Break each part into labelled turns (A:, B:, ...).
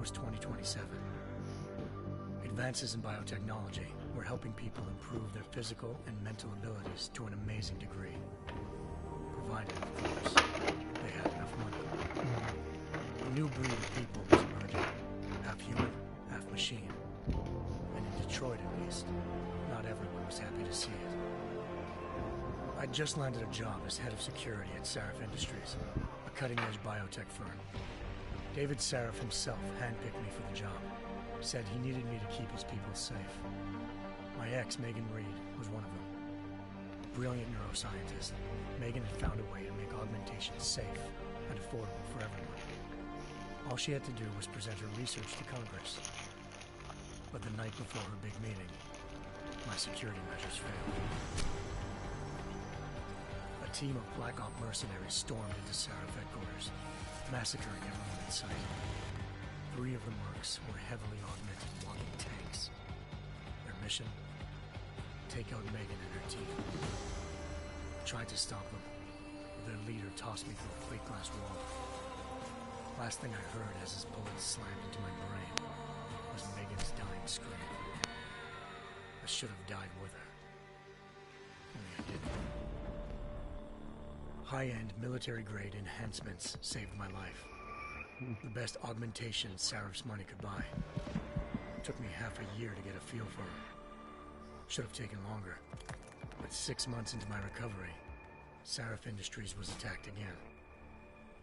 A: was 2027. Advances in biotechnology were helping people improve their physical and mental abilities to an amazing degree, provided, of course, they had enough money. A new breed of people was emerging, half human, half machine. And in Detroit, at least, not everyone was happy to see it. I'd just landed a job as head of security at Sarif Industries, a cutting-edge biotech firm. David Sarif himself handpicked me for the job, said he needed me to keep his people safe. My ex, Megan Reed, was one of them. A brilliant neuroscientist, Megan had found a way to make augmentation safe and affordable for everyone. All she had to do was present her research to Congress. But the night before her big meeting, my security measures failed. A team of Black Op mercenaries stormed into Sarif headquarters, massacring everyone in sight. 3 of the mercs were heavily augmented walking tanks. Their mission? Take out Megan and her team. I tried to stop them, but their leader tossed me through a plate glass wall. Last thing I heard as his bullets slammed into my brain was Megan's dying scream. I should have died with her. Only I didn't. High-end military-grade enhancements saved my life. The best augmentation Sarif's money could buy. It took me half a year to get a feel for her. Should have taken longer. But 6 months into my recovery, Sarif Industries was attacked again.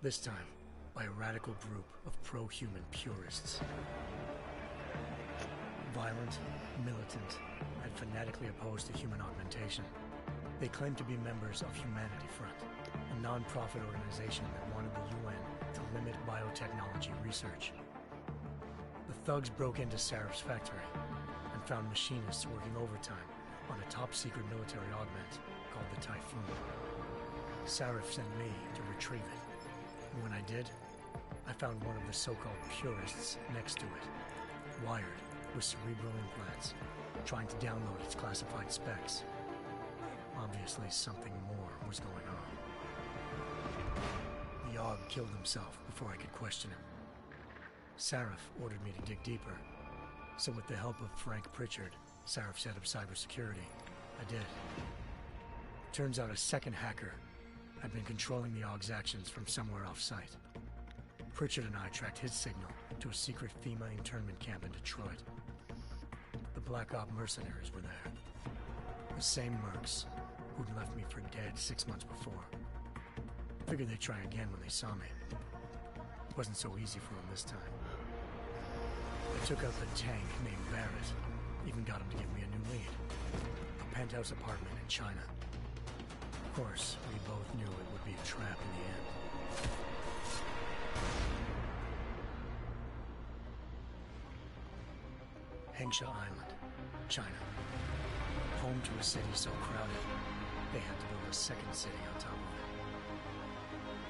A: This time, by a radical group of pro-human purists. Violent, militant, and fanatically opposed to human augmentation. They claimed to be members of Humanity Front, a non-profit organization that wanted the UN to limit biotechnology research. The thugs broke into Sarif's factory and found machinists working overtime on a top-secret military augment called the Typhoon. Sarif sent me to retrieve it. And when I did, I found one of the so-called purists next to it, wired with cerebral implants, trying to download its classified specs. Obviously, something more was going on. The Aug killed himself before I could question him. Sarif ordered me to dig deeper, so with the help of Frank Pritchard, Sarif's head of cybersecurity, I did. Turns out a second hacker had been controlling the Aug's actions from somewhere off-site. Pritchard and I tracked his signal to a secret FEMA internment camp in Detroit. The Black Op mercenaries were there. The same mercs who'd left me for dead 6 months before. Figured they'd try again when they saw me. It wasn't so easy for them this time. I took out the tank named Barrett, even got him to give me a new lead. A penthouse apartment in China. Of course, we both knew it would be a trap in the end. Hengsha Island, China. Home to a city so crowded, they had to build a second city on top of it.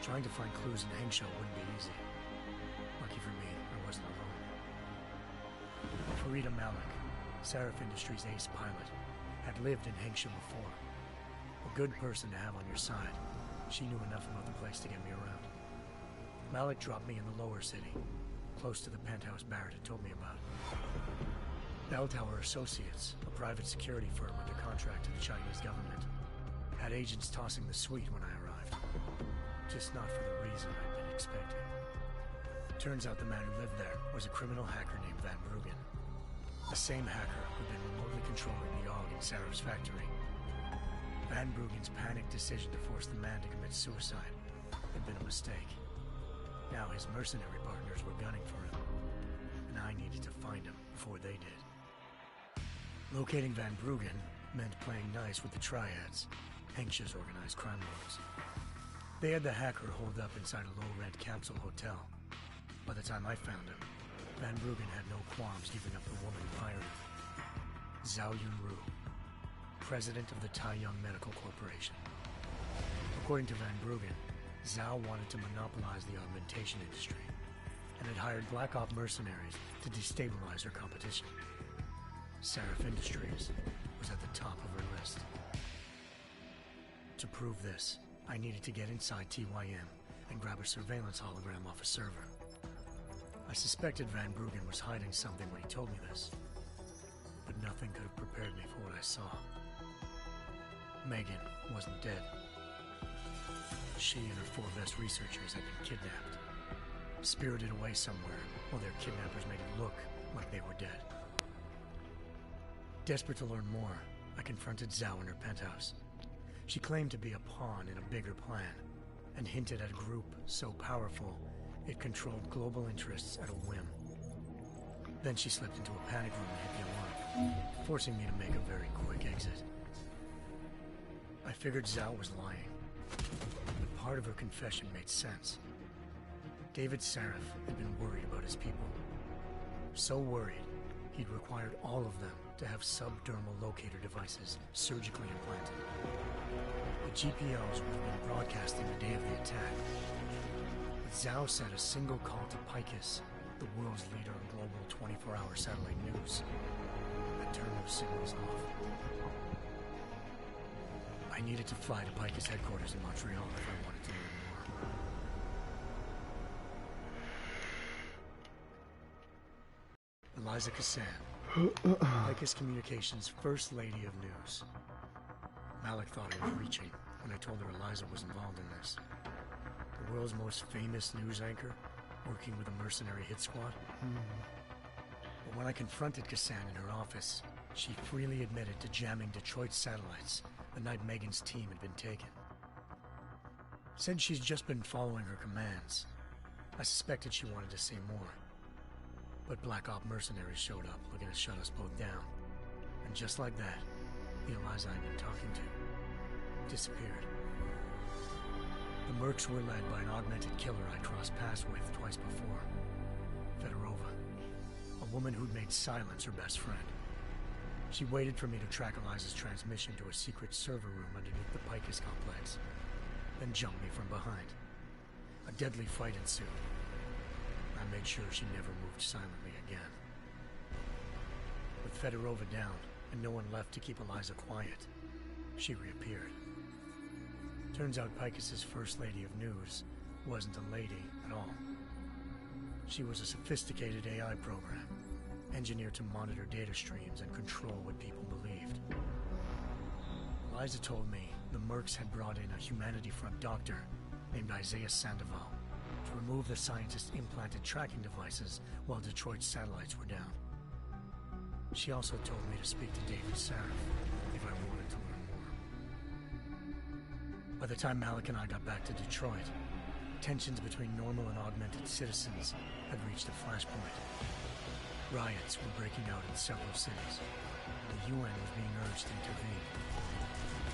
A: Trying to find clues in Hengsha wouldn't be easy. Lucky for me, I wasn't alone. Farida Malik, Sarif Industries' ace pilot, had lived in Hengsha before. A good person to have on your side. She knew enough about the place to get me around. Malik dropped me in the lower city, close to the penthouse Barrett had told me about. Bell Tower Associates, a private security firm under contract to the Chinese government, had agents tossing the suite when I arrived. Just not for the reason I'd been expecting. Turns out the man who lived there was a criminal hacker named Van Bruggen. The same hacker who'd been remotely controlling the Aug in Sarif's factory. Van Bruggen's panicked decision to force the man to commit suicide had been a mistake. Now his mercenary partners were gunning for him, and I needed to find him before they did. Locating Van Bruggen meant playing nice with the Triads, Hengsha's organized crime lords. They had the hacker holed up inside a low-rent capsule hotel. By the time I found him, Van Bruggen had no qualms giving up the woman who hired him. Zhao Yunru, president of the Taiyang Medical Corporation. According to Van Bruggen, Zhao wanted to monopolize the augmentation industry and had hired Black Op mercenaries to destabilize her competition. Sarif Industries was at the top of her list. To prove this, I needed to get inside TYM and grab a surveillance hologram off a server. I suspected Van Bruggen was hiding something when he told me this, but nothing could have prepared me for what I saw. Megan wasn't dead. She and her 4 best researchers had been kidnapped, spirited away somewhere while their kidnappers made it look like they were dead. Desperate to learn more, I confronted Zhao in her penthouse. She claimed to be a pawn in a bigger plan, and hinted at a group so powerful it controlled global interests at a whim. Then she slipped into a panic room and hit the alarm, forcing me to make a very quick exit. I figured Zhao was lying, but part of her confession made sense. David Sarif had been worried about his people. So worried, he'd required all of them to have subdermal locator devices surgically implanted. The GPOs would have been broadcasting the day of the attack. But Zhao said a single call to Picus, the world's leader in global 24-hour satellite news, had turned those signals off. I needed to fly to Picus headquarters in Montreal if I wanted to learn more. Eliza Cassan, Picus Communications' First Lady of News. Malik thought I was reaching when I told her Eliza was involved in this. The world's most famous news anchor, working with a mercenary hit squad. But when I confronted Cassan in her office, she freely admitted to jamming Detroit's satellites the night Megan's team had been taken. Said she's just been following her commands. I suspected she wanted to say more. But Black Op mercenaries showed up looking to shut us both down. And just like that, the Eliza I'd been talking to disappeared. The Mercs were led by an augmented killer I crossed paths with twice before. Fedorova, a woman who'd made silence her best friend. She waited for me to track Eliza's transmission to a secret server room underneath the Picus complex, then jumped me from behind. A deadly fight ensued. I made sure she never moved silently again. With Fedorova down, and no one left to keep Eliza quiet, she reappeared. Turns out Picus's First Lady of News wasn't a lady at all. She was a sophisticated AI program, engineered to monitor data streams and control what people believed. Eliza told me the Mercs had brought in a Humanity Front doctor named Isaiah Sandoval to remove the scientist's implanted tracking devices while Detroit's satellites were down. She also told me to speak to David Sarif if I wanted to learn more. By the time Malik and I got back to Detroit, tensions between normal and augmented citizens had reached a flashpoint. Riots were breaking out in several cities. The UN was being urged to intervene.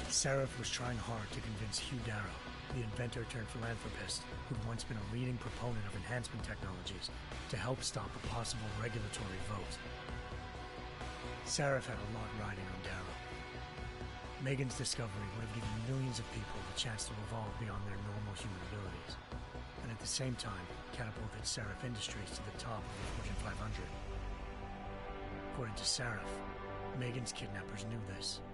A: Sarif was trying hard to convince Hugh Darrow, the inventor-turned-philanthropist who'd once been a leading proponent of enhancement technologies, to help stop a possible regulatory vote. Sarif had a lot riding on Darrow. Megan's discovery would have given millions of people the chance to evolve beyond their normal human abilities, and at the same time catapulted Sarif Industries to the top of the Fortune 500. According to Sarif, Megan's kidnappers knew this,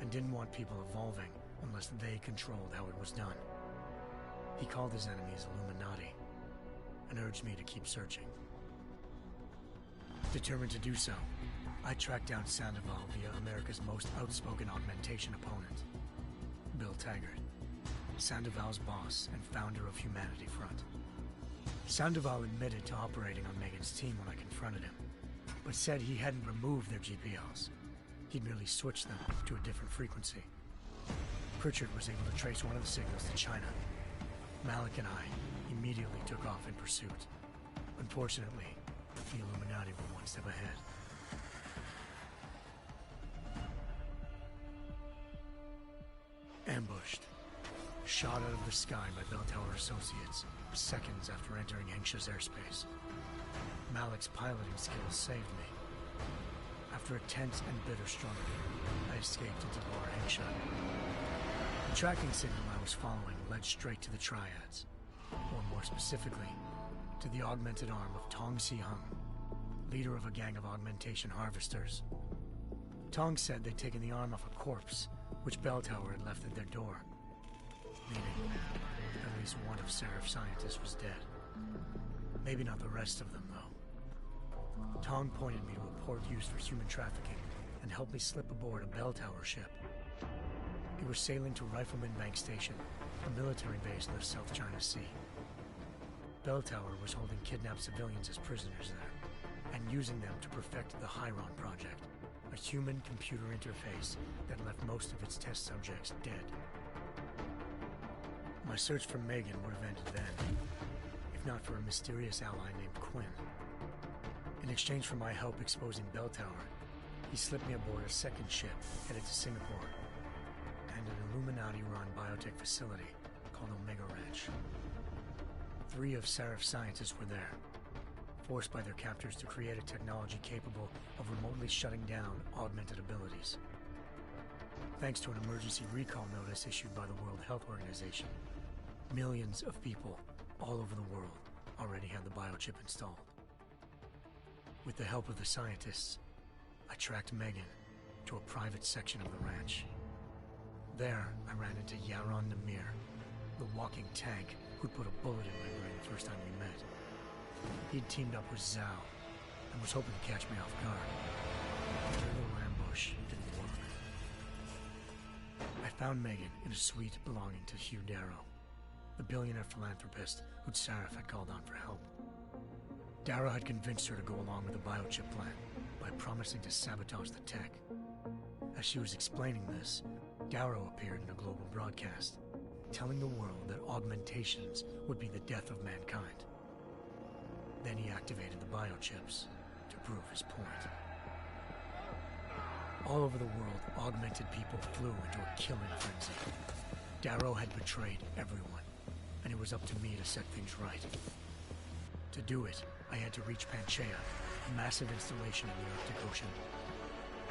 A: and didn't want people evolving unless they controlled how it was done. He called his enemies Illuminati, and urged me to keep searching. Determined to do so, I tracked down Sandoval via America's most outspoken augmentation opponent, Bill Taggart, Sandoval's boss and founder of Humanity Front. Sandoval admitted to operating on Megan's team when I confronted him, but said he hadn't removed their GPLs. He'd merely switched them to a different frequency. Pritchard was able to trace one of the signals to China. Malik and I immediately took off in pursuit. Unfortunately, the Illuminati were one step ahead. Ambushed. Shot out of the sky by Bell Tower Associates, seconds after entering Hengsha's airspace. Malik's piloting skills saved me. After a tense and bitter struggle, I escaped into Lower Hengsha. The tracking signal I was following led straight to the Triads, or more specifically, to the augmented arm of Tong Si-hung, leader of a gang of augmentation harvesters. Tong said they'd taken the arm off a corpse, which Bell Tower had left at their door, meaning at least one of Sarif's scientists was dead. Maybe not the rest of them, though. Tong pointed me to a port used for human trafficking and helped me slip aboard a bell tower ship. It was sailing to Rifleman Bank Station, a military base in the South China Sea. Bell Tower was holding kidnapped civilians as prisoners there, and using them to perfect the Hyron Project, a human-computer interface that left most of its test subjects dead. My search for Megan would have ended then, if not for a mysterious ally named Quinn. In exchange for my help exposing Bell Tower, he slipped me aboard a second ship headed to Singapore and an Illuminati-run biotech facility called Omega Ranch. 3 of Serif's scientists were there, forced by their captors to create a technology capable of remotely shutting down augmented abilities. Thanks to an emergency recall notice issued by the World Health Organization, millions of people all over the world already had the biochip installed. With the help of the scientists, I tracked Megan to a private section of the ranch. There, I ran into Yaron Namir, the walking tank who'd put a bullet in my brain the first time we met. He'd teamed up with Zhao and was hoping to catch me off guard. But their little ambush didn't work. I found Megan in a suite belonging to Hugh Darrow, the billionaire philanthropist who'd Sarif had called on for help. Darrow had convinced her to go along with the biochip plan by promising to sabotage the tech. As she was explaining this, Darrow appeared in a global broadcast, telling the world that augmentations would be the death of mankind. Then he activated the biochips to prove his point. All over the world, augmented people flew into a killing frenzy. Darrow had betrayed everyone, and it was up to me to set things right. To do it, I had to reach Panchaea, a massive installation in the Arctic Ocean.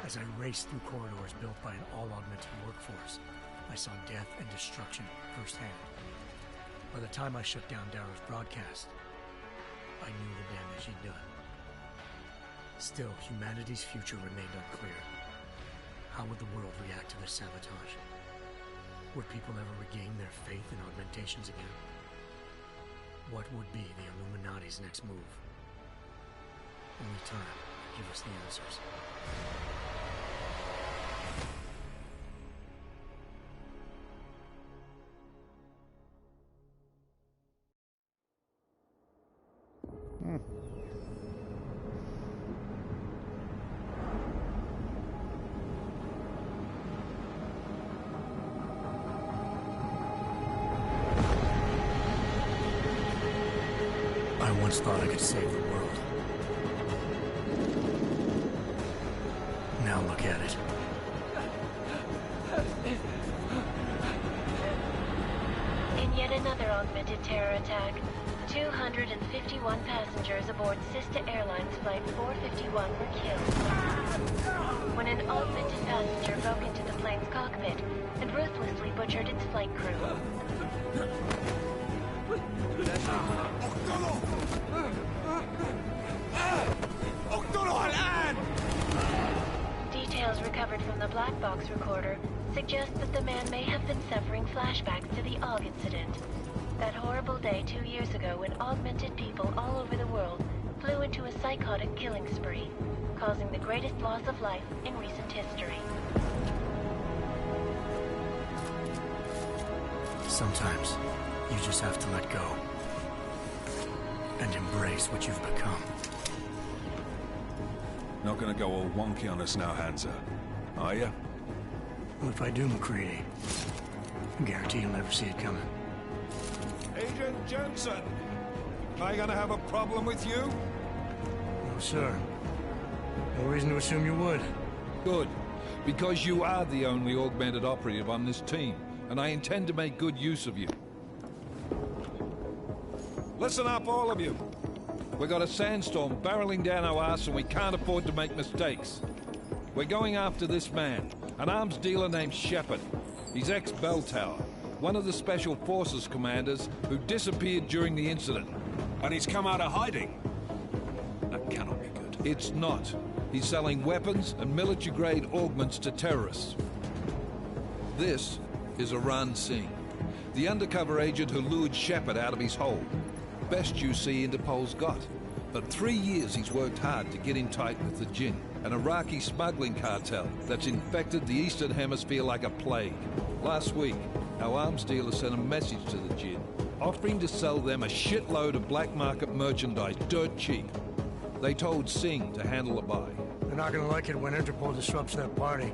A: As I raced through corridors built by an all-augmented workforce, I saw death and destruction firsthand. By the time I shut down Darrow's broadcast, I knew the damage he'd done. Still, humanity's future remained unclear. How would the world react to this sabotage? Would people ever regain their faith in augmentations again? What would be the Illuminati's next move? Only time will give us the answers. I once thought I could save the world. Now look at it.
B: In yet another augmented terror attack, 251 passengers aboard Sister Airlines Flight 451 were killed when an augmented passenger broke into the plane's cockpit and ruthlessly butchered its flight crew. Details recovered from the black box recorder suggest that the man may have been suffering flashbacks to the AUG incident. That horrible day 2 years ago when augmented people all over the world flew into a psychotic killing spree, causing the greatest loss of life in recent history.
A: Sometimes, you just have to let go. And embrace what you've become.
C: Not gonna go all wonky on us now, Hansa, are you?
A: Well, if I do, McCready, I guarantee you'll never see it coming.
C: Agent Jensen! Am I gonna have a problem with you?
A: No, sir. No reason to assume you would.
D: Good. Because you are the only augmented operative on this team, and I intend to make good use of you.
C: Listen up, all of you.
D: We got a sandstorm barreling down our arse and we can't afford to make mistakes. We're going after this man, an arms dealer named Shepard. He's ex-Bell Tower, one of the Special Forces commanders who disappeared during the incident.
C: And he's come out of hiding. That cannot be good.
D: It's not. He's selling weapons and military-grade augments to terrorists. This is Aran Singh, the undercover agent who lured Shepard out of his hole. Best you see Interpol's got. For 3 years he's worked hard to get in tight with the Jinn, an Iraqi smuggling cartel that's infected the Eastern Hemisphere like a plague. Last week, our arms dealer sent a message to the Jinn, offering to sell them a shitload of black market merchandise dirt cheap. They told Singh to handle the buy.
A: They're not gonna like it when Interpol disrupts their party.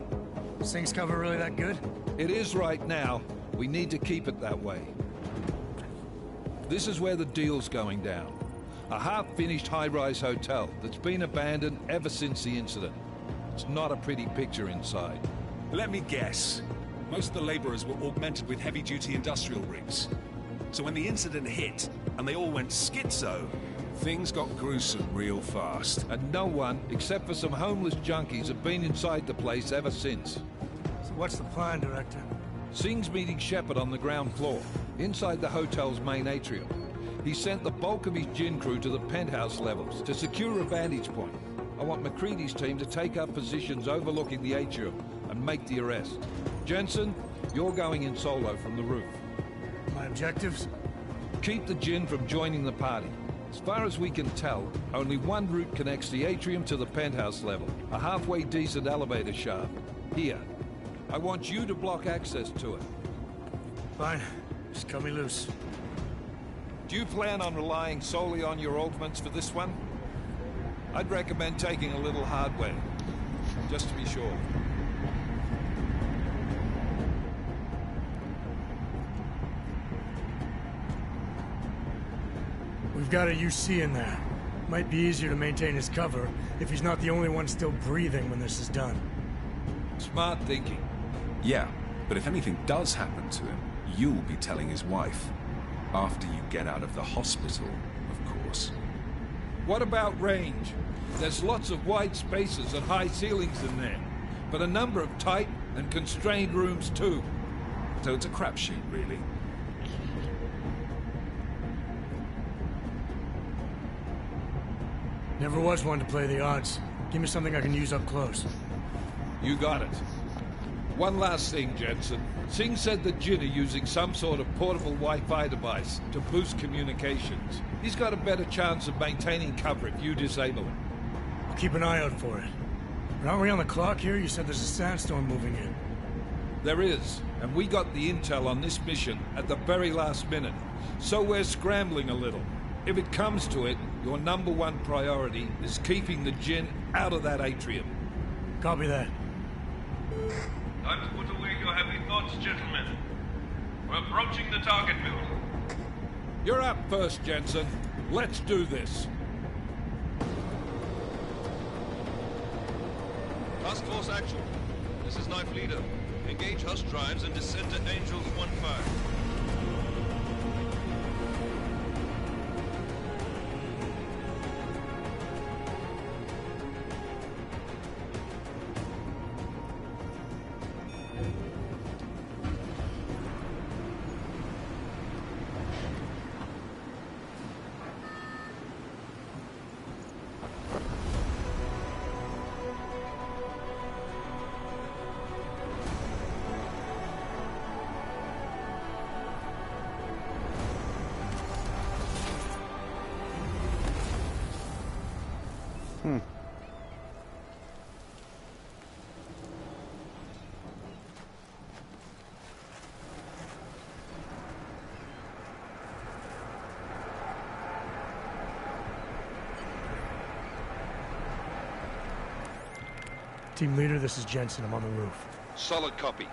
A: Singh's cover really that good?
D: It is right now. We need to keep it that way. This is where the deal's going down. A half-finished high-rise hotel that's been abandoned ever since the incident. It's not a pretty picture inside.
E: Let me guess. Most of the laborers were augmented with heavy-duty industrial rigs. So when the incident hit, and they all went schizo, things got gruesome real fast.
D: And no one, except for some homeless junkies, have been inside the place ever since.
A: So what's the plan, Director?
D: Singh's meeting Shepard on the ground floor, inside the hotel's main atrium. He sent the bulk of his Jinn crew to the penthouse levels to secure a vantage point. I want McCready's team to take up positions overlooking the atrium and make the arrest. Jensen, you're going in solo from the roof.
A: My objectives?
D: Keep the Jinn from joining the party. As far as we can tell, only one route connects the atrium to the penthouse level, a halfway decent elevator shaft. Here. I want you to block access to it.
A: Fine. Just cut me loose.
D: Do you plan on relying solely on your augments for this one? I'd recommend taking a little hardware, just to be sure.
A: We've got a UC in there. Might be easier to maintain his cover if he's not the only one still breathing when this is done.
D: Smart thinking.
E: Yeah, but if anything does happen to him, you'll be telling his wife. After you get out of the hospital, of course.
D: What about range? There's lots of wide spaces and high ceilings in there, but a number of tight and constrained rooms too.
E: So it's a crapshoot, really.
A: Never was one to play the odds. Give me something I can use up close.
D: You got it. One last thing, Jensen. Singh said the Jinn are using some sort of portable Wi-Fi device to boost communications. He's got a better chance of maintaining cover if you disable it.
A: I'll keep an eye out for it. But aren't we on the clock here? You said there's a sandstorm moving in.
D: There is, and we got the intel on this mission at the very last minute. So we're scrambling a little. If it comes to it, your number one priority is keeping the Jinn out of that atrium.
A: Copy that.
F: Time to put away your heavy thoughts, gentlemen. We're approaching the target building.
D: You're up first, Jensen. Let's do this.
G: Task Force Action. This is Knife Leader. Engage Hush drives and descend to Angels 1-5.
A: Team leader, this is Jensen. I'm on the roof.
D: Solid copy.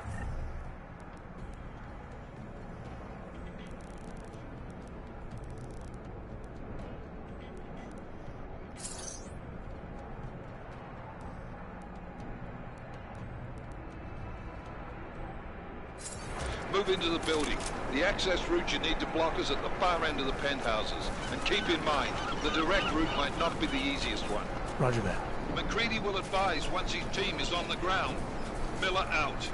D: Move into the building. The access route you need to block is at the far end of the penthouses. And keep in mind, the direct route might not be the easiest one.
A: Roger that.
D: McCready will advise once his team is on the ground. Miller out.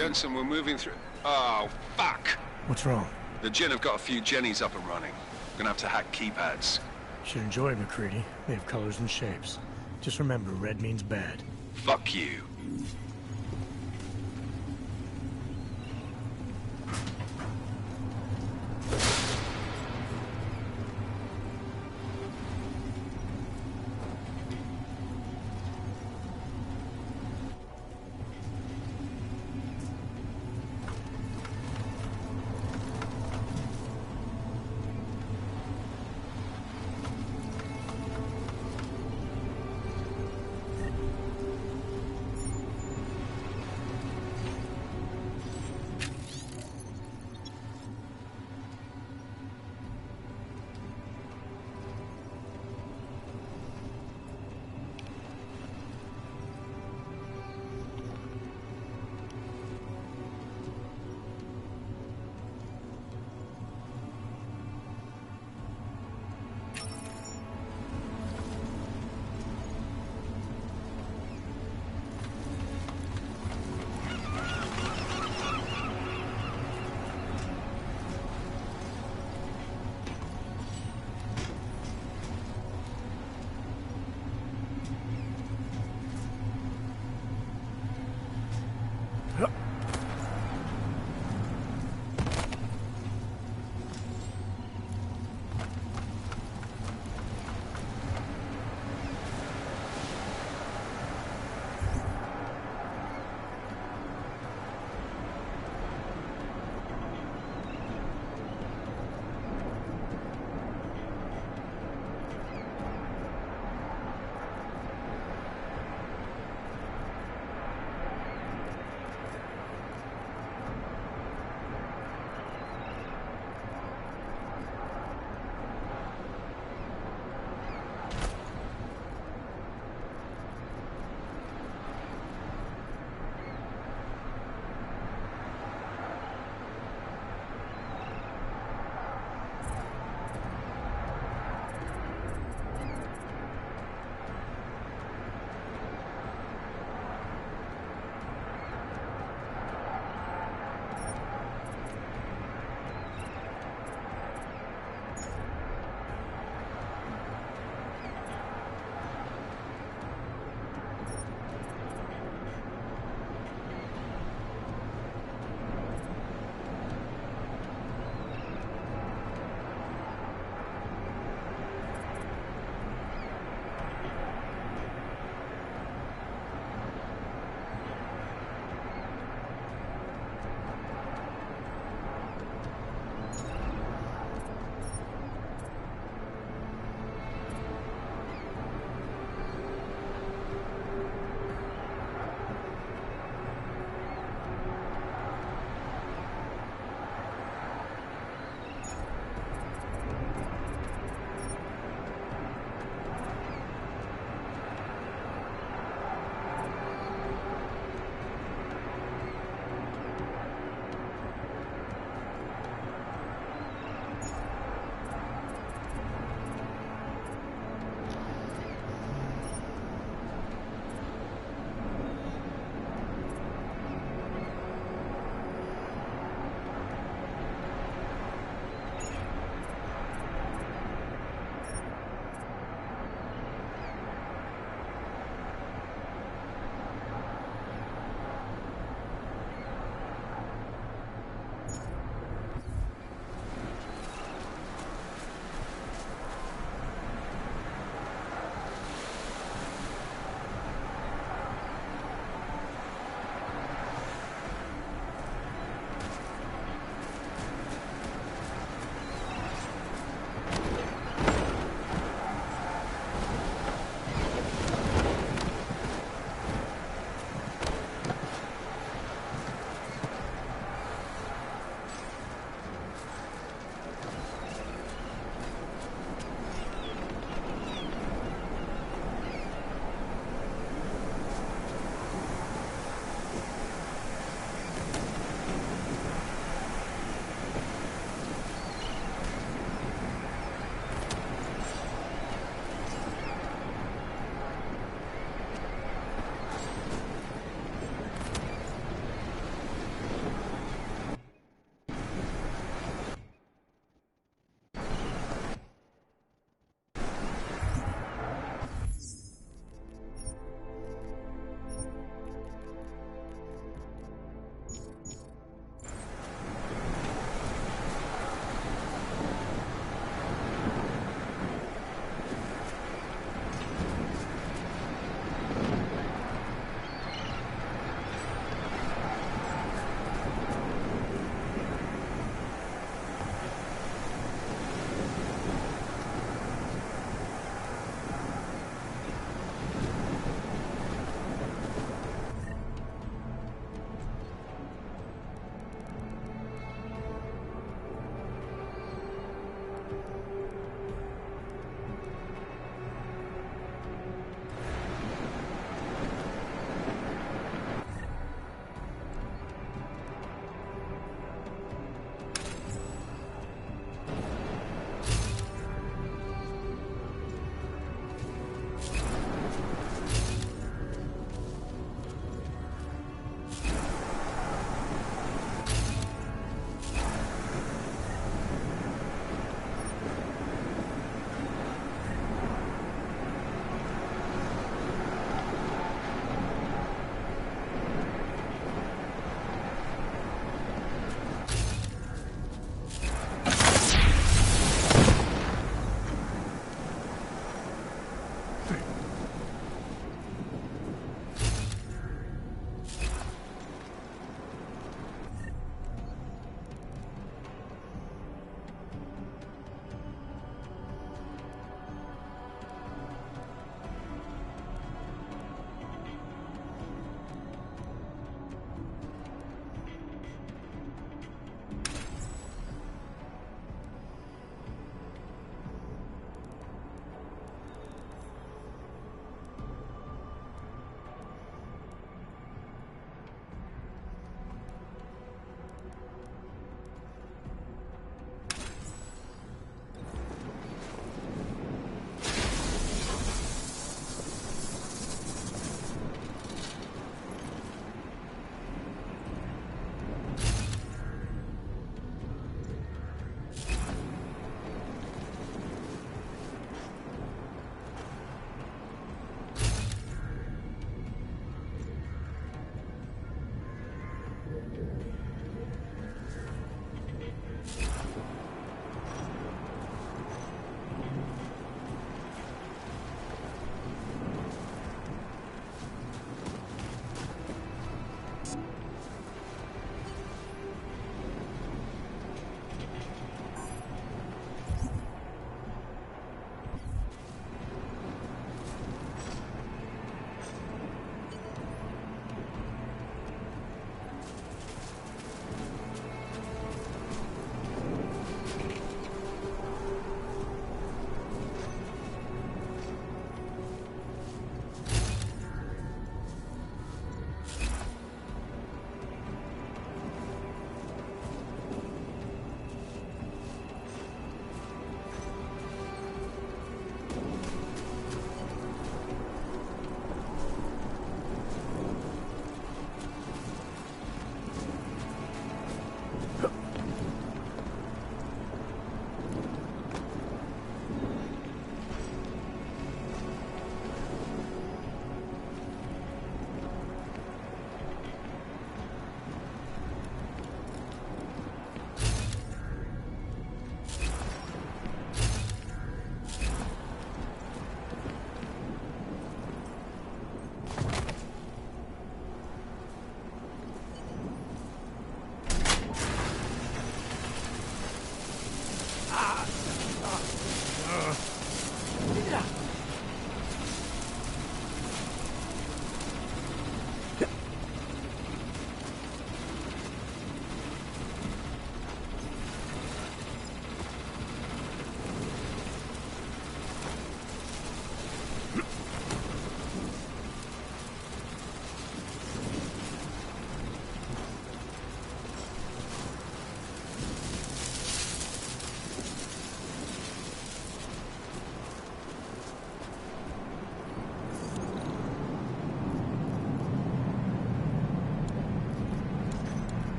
E: Jensen, we're moving through... Oh, fuck!
A: What's wrong?
E: The Jinn have got a few Jennies up and running. Gonna have to hack keypads.
A: Should enjoy McCready. They have colors and shapes. Just remember, red means bad.
E: Fuck you.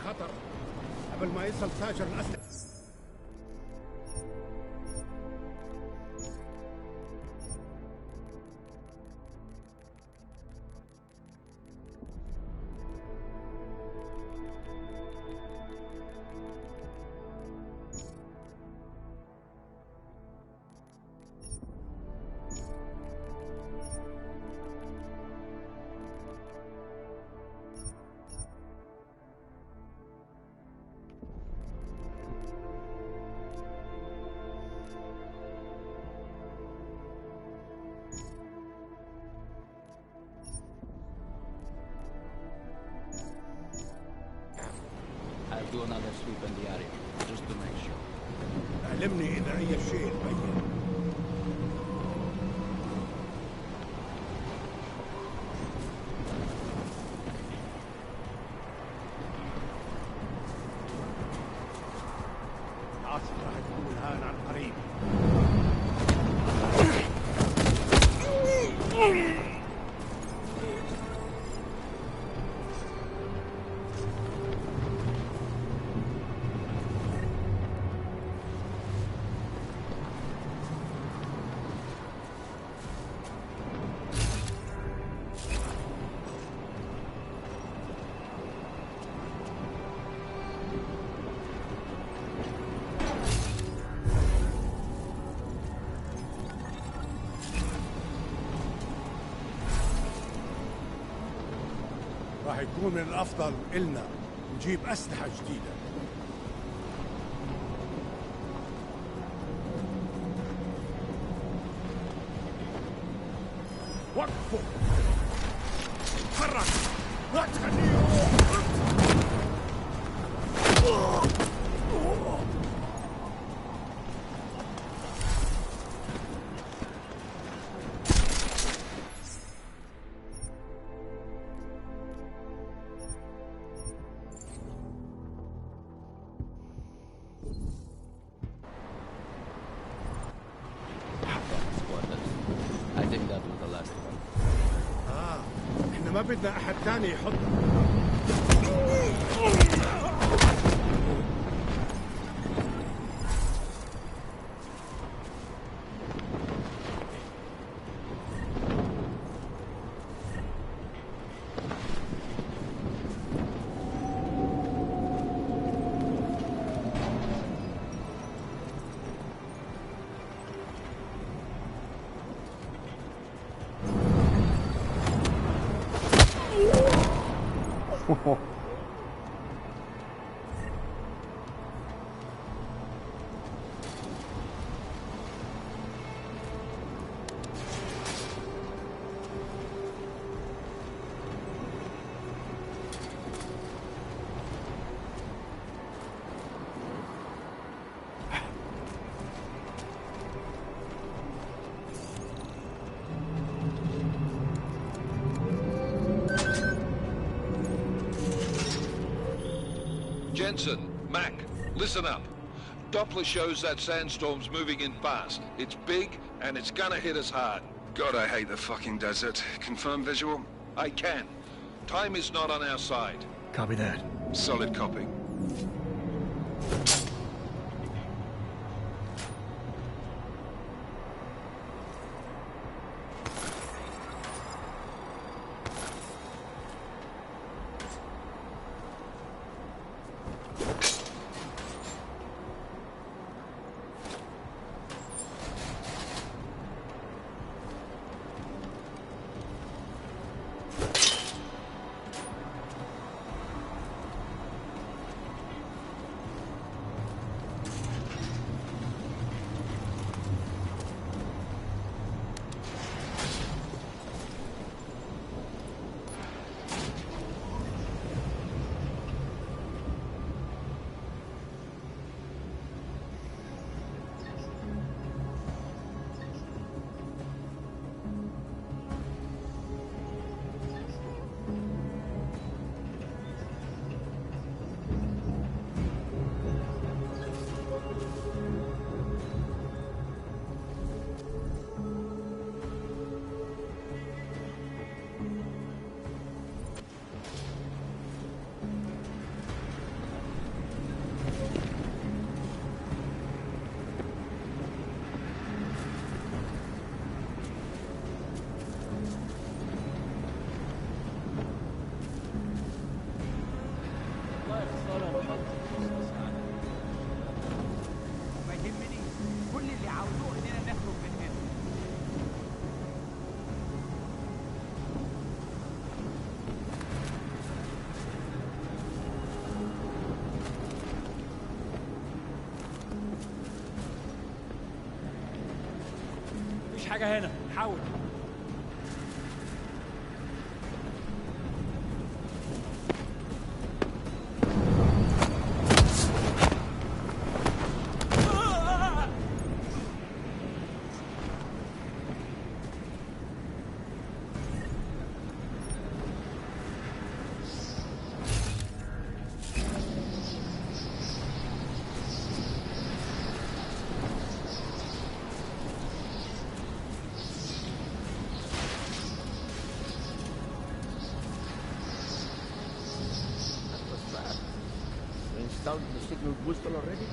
H: خطر قبل ما يصل تاجر الأسلحة.
I: I'll do another sweep in the area, just to make sure.
H: علمني إذا أي شيء تبين. العاصفة راح تكون الآن عن قريب. راح يكون من الأفضل إلنا نجيب أسلحة جديدة. وقفوا! تحرك! لا تخليه يروح!
I: I think that was the last one.
H: إحنا ما بدنا أحد تاني يحطها.
D: Jensen, Mac, listen up. Doppler shows that sandstorm's moving in fast. It's big, and it's gonna hit us hard.
C: God, I hate the fucking desert. Confirm visual?
D: I can. Time is not on our side.
A: Copy that.
C: Solid copy.
J: مفيش حاجة هنا، حاول.
I: Installed the signal booster already?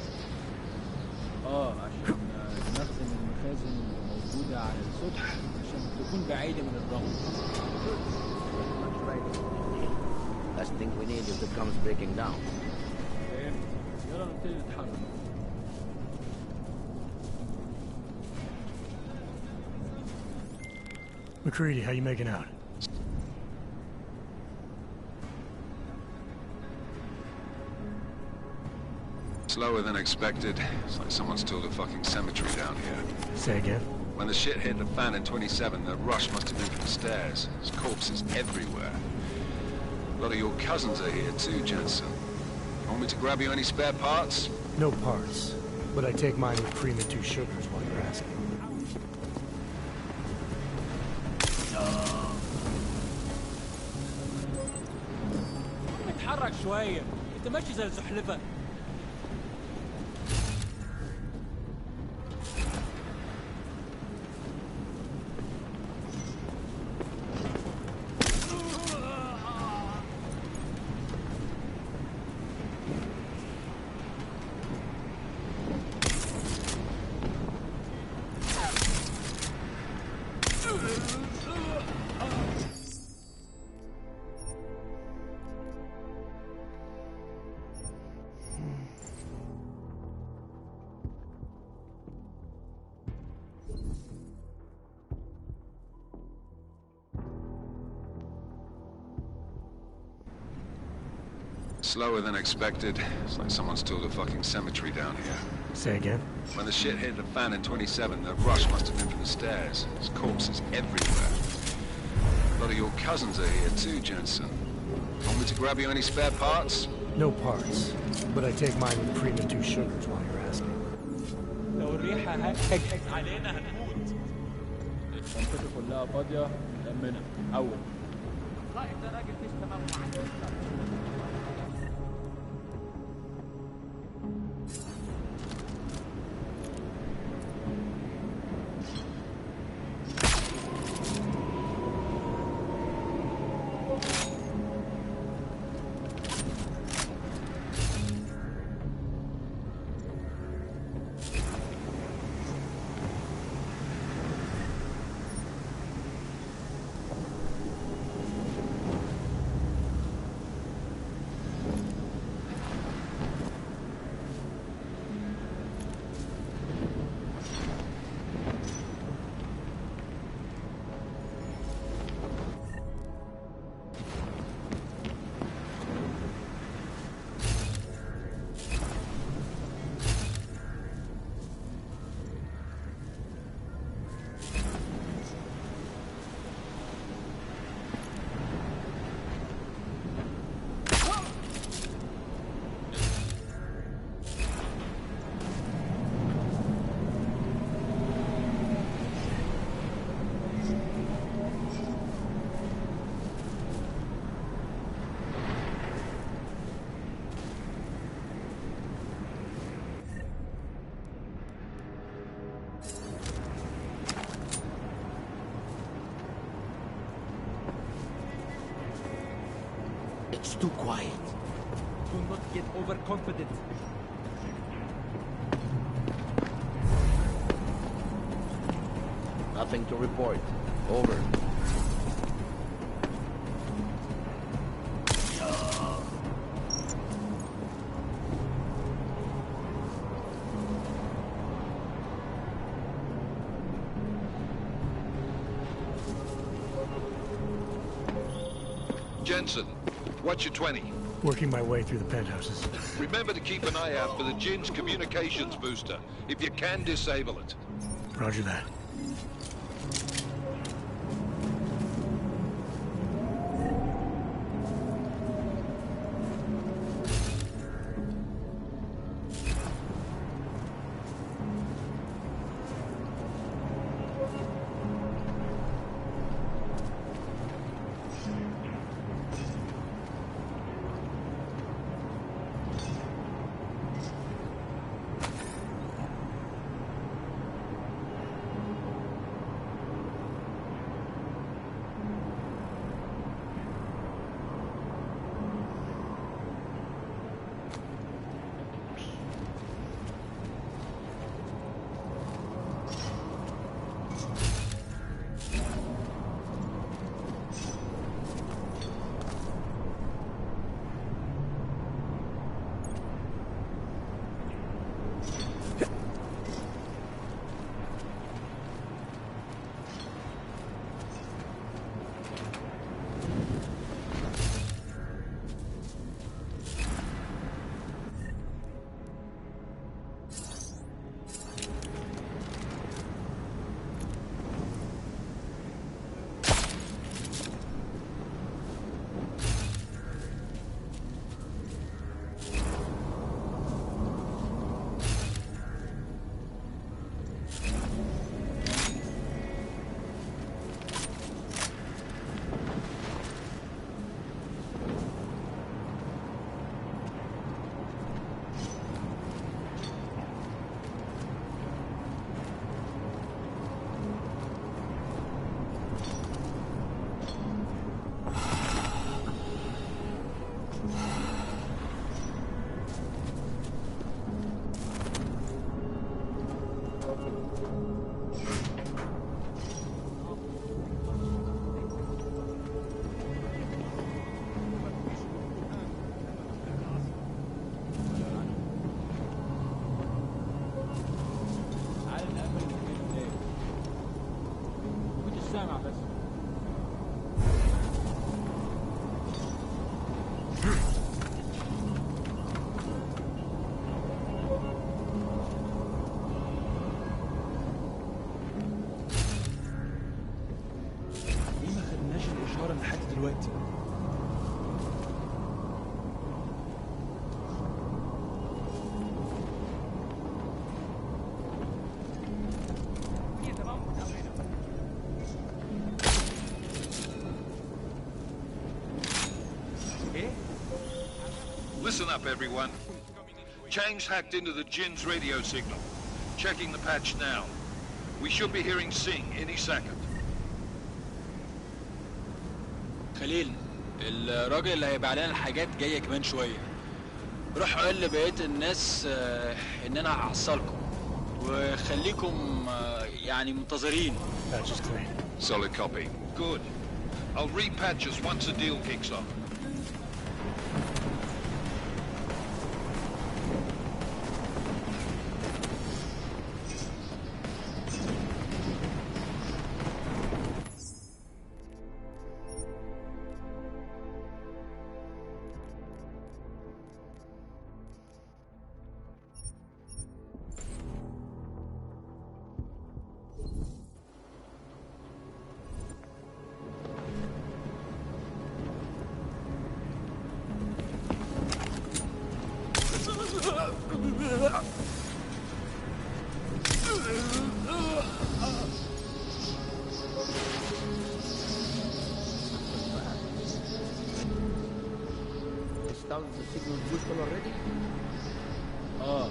J: عشان نخزن المخازن الموجودة على السطح عشان تكون بعيدة من الرمل.
I: That's right. Last thing we need is it comes breaking down.
J: يلا نبتدي نتحرك.
A: McCready, how you making out?
E: Slower than expected. It's like someone's tilled a fucking cemetery down here.
A: Say again?
E: When the shit hit the fan in 27, the rush must have been from the stairs. There's corpses everywhere. A lot of your cousins are here too, Jensen. Want me to grab you any spare parts?
A: No parts, but I take mine with cream and 2 sugars while you're asking.
J: اتحرك شوية، انت ماشي زي الزحلفة.
E: Slower than expected. It's like someone's tilled a fucking cemetery down here.
A: Say again?
E: When the shit hit the fan in 27, the rush must have been from the stairs. There's corpses everywhere. A lot of your cousins are here too, Jensen. Want me to grab you any spare parts?
A: No parts, but I take mine with cream and 2 sugars while you're asking.
J: لو الريحة هجت علينا هنموت. الشنطة كلها فاضية، لمنا. أول. لا أنت راجل تشتغل معاك.
I: It's too quiet.
J: Do not get overconfident.
I: Nothing to report. Over.
F: Jensen, what's your 20?
A: Working my way through the penthouses.
F: Remember to keep an eye out for the Jin's communications booster. If you can, disable it.
A: Roger that.
J: سامع بس. ليه ما خدناش الإشارة لحد دلوقتي؟
F: Listen up, everyone. Chang's hacked into the Jin's radio signal. Checking the patch now. We should be hearing Sing any second.
J: خليل، الراجل اللي هيبقى لنا الحاجات جايه كمان شويه. روح قول لبقيه الناس ان انا هحصلكم وخليكم يعني منتظرين.
A: Patch is clean.
F: Solid copy. Good. I'll repatch us once the deal kicks off.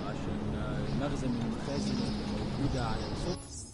J: عشان المخزن والمخازن اللي موجودة على السطح